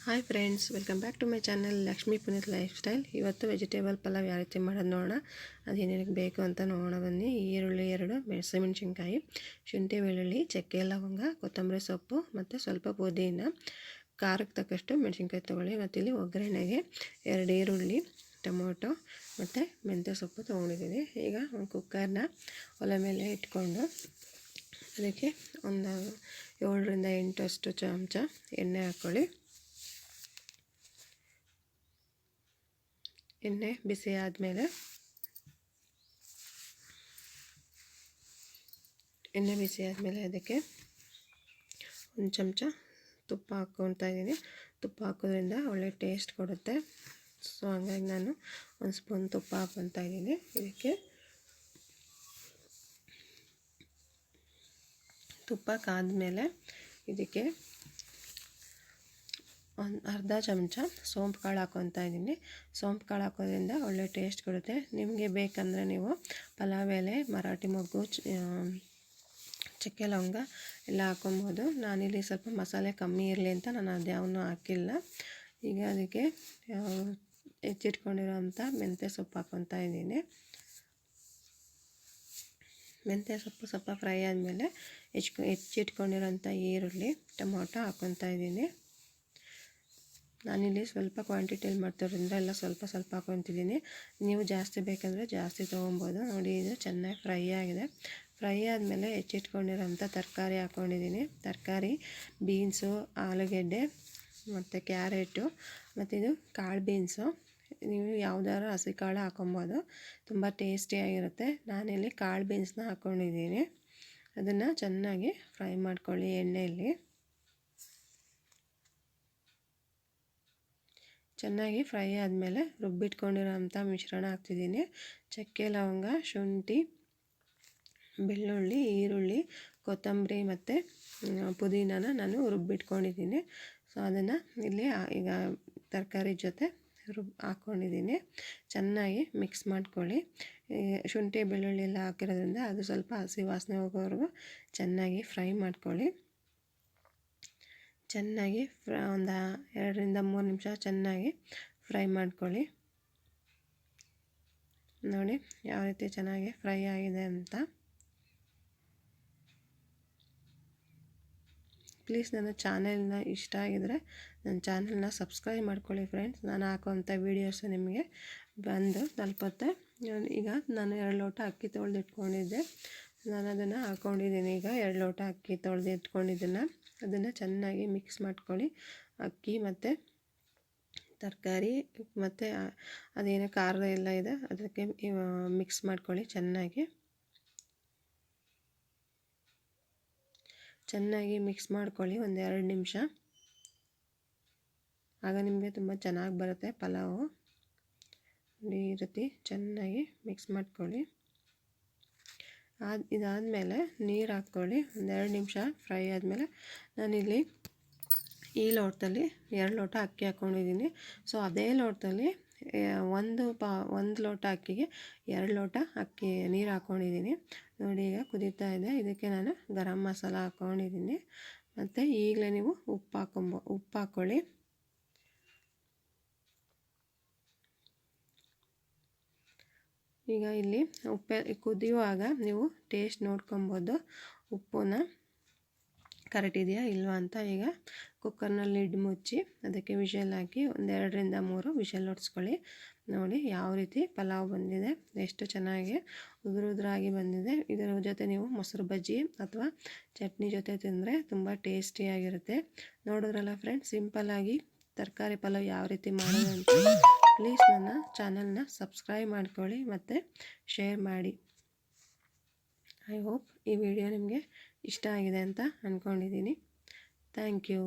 Hi friends, welcome back to my channel Lakshmi Puneeth lifestyle. ಇವತ್ತು vegetable pulao ಯಾವ ರೀತಿ ಮಾಡೋದು ನೋಡೋಣ. ಅದೇನೇನಕ್ಕೆ ಬೇಕು ಅಂತ ನೋಡೋಣ ಬನ್ನಿ. ಈರುಳ್ಳಿ 2, ಮೆಣಸಿನಕಾಯಿ, ಶುಂಠಿ, ಬೆಳ್ಳುಳ್ಳಿ, ಚಕ್ಕೆ, ಲವಂಗ, ಕೊತ್ತಂಬರಿ ಸೊಪ್ಪು ಮತ್ತು ಸ್ವಲ್ಪ ಪುದೀನ, ಖಾರಕ್ಕೆ ತಕ್ಕಷ್ಟು ಮೆಣಸಿನ್ಕಾಯಿ ತೊಗೊಳ್ಳಿ. ಮತ್ತು ಇಲ್ಲಿ ಒಗ್ಗರಣೆಗೆ 2 ಈರುಳ್ಳಿ, ಟೊಮೊಟೊ ಮತ್ತು ಮೆಂತ್ಯ ಸೊಪ್ಪು ತೊಗೊಂಡಿದ್ದೀನಿ. ಈಗ ಒಂದು ಕುಕ್ಕರ್ನ ಒಲೆ ಮೇಲೆ ಇಟ್ಕೊಂಡು ಅದಕ್ಕೆ ಒಂದು 7ರಿಂದ 8 ಅಷ್ಟು ಚಮಚ ಎಣ್ಣೆ ಹಾಕ್ಕೊಳ್ಳಿ. ಎಣ್ಣೆ ಬಿಸಿ ಆದಮೇಲೆ ಅದಕ್ಕೆ ಒಂದು ಚಮಚ ತುಪ್ಪ ಹಾಕ್ಕೊಳ್ತಾ ಇದ್ದೀನಿ. ತುಪ್ಪ ಹಾಕೋದ್ರಿಂದ ಒಳ್ಳೆ ಟೇಸ್ಟ್ ಕೊಡುತ್ತೆ. ಸೊ ಹಂಗಾಗಿ ನಾನು ಒಂದು ಸ್ಪೂನ್ ತುಪ್ಪ ಹಾಕ್ಕೊಳ್ತಾ ಇದ್ದೀನಿ. ಇದಕ್ಕೆ ತುಪ್ಪ ಕಾದ್ಮೇಲೆ ಇದಕ್ಕೆ ಒಂದು ಅರ್ಧ ಚಮಚ ಸೋಂಪು ಕಾಳು ಹಾಕ್ಕೊತಾ ಇದ್ದೀನಿ. ಸೋಂಪು ಕಾಳು ಹಾಕೋದ್ರಿಂದ ಒಳ್ಳೆ ಟೇಸ್ಟ್ ಕೊಡುತ್ತೆ. ನಿಮಗೆ ಬೇಕಂದರೆ ನೀವು ಪಲಾವ್ ಎಲೆ, ಮರಾಠಿ ಮೊಗ್ಗು, ಚಕ್ಕೆ ಲವಂಗ ಎಲ್ಲ ಹಾಕೊಬೋದು. ನಾನಿಲ್ಲಿ ಸ್ವಲ್ಪ ಮಸಾಲೆ ಕಮ್ಮಿ ಇರಲಿ ಅಂತ ನಾನು ಅದ್ಯಾವನ್ನೂ ಹಾಕಿಲ್ಲ. ಈಗ ಅದಕ್ಕೆ ಹೆಚ್ಚಿಟ್ಕೊಂಡಿರೋಂಥ ಮೆಂತ್ಯ ಸೊಪ್ಪು ಹಾಕ್ಕೊತಾ ಇದ್ದೀನಿ. ಮೆಂತ್ಯ ಸೊಪ್ಪು ಸ್ವಲ್ಪ ಫ್ರೈ ಆದಮೇಲೆ ಹೆಚ್ಚಿಟ್ಕೊಂಡಿರೋಂಥ ಈರುಳ್ಳಿ, ಟೊಮೊಟೊ ಹಾಕ್ಕೊತಾ ಇದ್ದೀನಿ. ನಾನಿಲ್ಲಿ ಸ್ವಲ್ಪ ಕ್ವಾಂಟಿಟಿಯಲ್ಲಿ ಮಾಡ್ತಿರೋದ್ರಿಂದ ಎಲ್ಲ ಸ್ವಲ್ಪ ಹಾಕ್ಕೊತಿದ್ದೀನಿ. ನೀವು ಜಾಸ್ತಿ ಬೇಕಂದರೆ ಜಾಸ್ತಿ ತೊಗೊಬೋದು. ನೋಡಿ, ಇದು ಚೆನ್ನಾಗಿ ಫ್ರೈ ಆಗಿದೆ. ಫ್ರೈ ಆದಮೇಲೆ ಹೆಚ್ಚಿಟ್ಕೊಂಡಿರೋಂಥ ತರಕಾರಿ ಹಾಕ್ಕೊಂಡಿದ್ದೀನಿ. ತರಕಾರಿ ಬೀನ್ಸು, ಆಲೂಗೆಡ್ಡೆ ಮತ್ತು ಕ್ಯಾರೆಟು ಮತ್ತು ಇದು ಕಾಳು ಬೀನ್ಸು. ನೀವು ಯಾವುದಾದ್ರು ಹಸಿ ಕಾಳು ಹಾಕೊಬೋದು, ತುಂಬ ಟೇಸ್ಟಿಯಾಗಿರುತ್ತೆ. ನಾನಿಲ್ಲಿ ಕಾಳು ಬೀನ್ಸ್ನ ಹಾಕ್ಕೊಂಡಿದ್ದೀನಿ. ಅದನ್ನು ಚೆನ್ನಾಗಿ ಫ್ರೈ ಮಾಡ್ಕೊಳ್ಳಿ ಎಣ್ಣೆಯಲ್ಲಿ. ಚೆನ್ನಾಗಿ ಫ್ರೈ ಆದಮೇಲೆ ರುಬ್ಬಿಟ್ಕೊಂಡಿರೋಂಥ ಮಿಶ್ರಣ ಹಾಕ್ತಿದ್ದೀನಿ. ಚಕ್ಕೆ, ಲವಂಗ, ಶುಂಠಿ, ಬೆಳ್ಳುಳ್ಳಿ, ಈರುಳ್ಳಿ, ಕೊತ್ತಂಬರಿ ಮತ್ತು ಪುದೀನನ ನಾನು ರುಬ್ಬಿಟ್ಕೊಂಡಿದ್ದೀನಿ. ಸೊ ಅದನ್ನು ಇಲ್ಲಿ ಈಗ ತರಕಾರಿ ಜೊತೆ ಹಾಕ್ಕೊಂಡಿದ್ದೀನಿ. ಚೆನ್ನಾಗಿ ಮಿಕ್ಸ್ ಮಾಡ್ಕೊಳ್ಳಿ. ಶುಂಠಿ, ಬೆಳ್ಳುಳ್ಳಿ ಎಲ್ಲ ಹಾಕಿರೋದ್ರಿಂದ ಅದು ಸ್ವಲ್ಪ ಹಸಿ ವಾಸನೆ ಹೋಗೋವರೆಗೂ ಚೆನ್ನಾಗಿ ಫ್ರೈ ಮಾಡ್ಕೊಳ್ಳಿ. ಚೆನ್ನಾಗಿ ಒಂದು 2ರಿಂದ 3 ನಿಮಿಷ ಚೆನ್ನಾಗಿ ಫ್ರೈ ಮಾಡ್ಕೊಳ್ಳಿ. ನೋಡಿ ಯಾವ ರೀತಿ ಚೆನ್ನಾಗಿ ಫ್ರೈ ಆಗಿದೆ ಅಂತ. ಪ್ಲೀಸ್ ನನ್ನ ಚಾನೆಲ್ನ ಇಷ್ಟ ಆಗಿದರೆ ನನ್ನ ಚಾನೆಲ್ನ ಸಬ್ಸ್ಕ್ರೈಬ್ ಮಾಡ್ಕೊಳ್ಳಿ ಫ್ರೆಂಡ್ಸ್. ನಾನು ಹಾಕೋವಂಥ ವೀಡಿಯೋಸು ನಿಮಗೆ ಬಂದು ತಲುಪುತ್ತೆ. ಈಗ ನಾನು 2 ಲೋಟ ಅಕ್ಕಿ ತೊಳೆದಿಟ್ಕೊಂಡಿದ್ದೆ. ನಾನು ಅದನ್ನು ಹಾಕ್ಕೊಂಡಿದ್ದೀನಿ. ಈಗ 2 ಲೋಟ ಅಕ್ಕಿ ತೊಳೆದಿಟ್ಕೊಂಡಿದ್ದನ್ನು ಅದನ್ನು ಚೆನ್ನಾಗಿ ಮಿಕ್ಸ್ ಮಾಡ್ಕೊಳ್ಳಿ. ಅಕ್ಕಿ ಮತ್ತು ತರಕಾರಿ ಮತ್ತು ಅದೇನು ಖಾರ ಎಲ್ಲ ಇದೆ ಅದಕ್ಕೆ ಮಿಕ್ಸ್ ಮಾಡ್ಕೊಳ್ಳಿ. ಚೆನ್ನಾಗಿ ಮಿಕ್ಸ್ ಮಾಡ್ಕೊಳ್ಳಿ ಒಂದು 2 ನಿಮಿಷ. ಆಗ ನಿಮಗೆ ತುಂಬ ಚೆನ್ನಾಗಿ ಬರುತ್ತೆ ಪಲಾವು. ಈ ರೀತಿ ಚೆನ್ನಾಗಿ ಮಿಕ್ಸ್ ಮಾಡ್ಕೊಳ್ಳಿ. ಇದಾದಮೇಲೆ ನೀರು ಹಾಕ್ಕೊಳ್ಳಿ. ಒಂದು 2 ನಿಮಿಷ ಫ್ರೈ ಆದಮೇಲೆ ನಾನಿಲ್ಲಿ ಈ ಲೋಟದಲ್ಲಿ 2 ಲೋಟ ಅಕ್ಕಿ ಹಾಕ್ಕೊಂಡಿದ್ದೀನಿ. ಸೊ ಅದೇ ಲೋಟದಲ್ಲಿ ಒಂದು ಲೋಟ ಅಕ್ಕಿಗೆ 2 ಲೋಟ ನೀರು ಹಾಕ್ಕೊಂಡಿದ್ದೀನಿ. ನೋಡಿ, ಈಗ ಕುದೀತಾ ಇದೆ. ಇದಕ್ಕೆ ನಾನು ಗರಂ ಮಸಾಲ ಹಾಕ್ಕೊಂಡಿದ್ದೀನಿ. ಮತ್ತು ಈಗಲೇ ನೀವು ಉಪ್ಪು ಹಾಕ್ಕೊಳ್ಳಿ. ಈಗ ಇಲ್ಲಿ ಕುದಿಯುವಾಗ ನೀವು ಟೇಸ್ಟ್ ನೋಡ್ಕೊಬೋದು, ಉಪ್ಪುನ ಕರೆಕ್ಟ್ ಇದೆಯಾ ಇಲ್ವಾ ಅಂತ. ಈಗ ಕುಕ್ಕರ್ನಲ್ಲಿ ಲಿಡ್ ಮುಚ್ಚಿ ಅದಕ್ಕೆ ವಿಷಲ್ ಹಾಕಿ ಒಂದು 2ರಿಂದ 3 ವಿಷಲ್ ಹೊಡ್ಸ್ಕೊಳ್ಳಿ. ನೋಡಿ ಯಾವ ರೀತಿ ಪಲಾವ್ ಬಂದಿದೆ, ಎಷ್ಟು ಚೆನ್ನಾಗಿ ಉದುರಾಗಿ ಬಂದಿದೆ. ಇದರ ಜೊತೆ ನೀವು ಮೊಸರು ಬಜ್ಜಿ ಅಥವಾ ಚಟ್ನಿ ಜೊತೆ ತಿಂದರೆ ತುಂಬ ಟೇಸ್ಟಿಯಾಗಿರುತ್ತೆ. ನೋಡಿದ್ರಲ್ಲ ಫ್ರೆಂಡ್ಸ್, ಸಿಂಪಲ್ಲಾಗಿ ತರಕಾರಿ ಪಲಾವ್ ಯಾವ ರೀತಿ ಮಾಡೋದು ಅಂತ. ಪ್ಲೀಸ್ ನನ್ನ ಚಾನಲ್ನ ಸಬ್ಸ್ಕ್ರೈಬ್ ಮಾಡ್ಕೊಳ್ಳಿ ಮತ್ತು ಶೇರ್ ಮಾಡಿ. ಐ ಹೋಪ್ ಈ ವಿಡಿಯೋ ನಿಮಗೆ ಇಷ್ಟ ಆಗಿದೆ ಅಂತ ಅಂದ್ಕೊಂಡಿದ್ದೀನಿ. Thank you.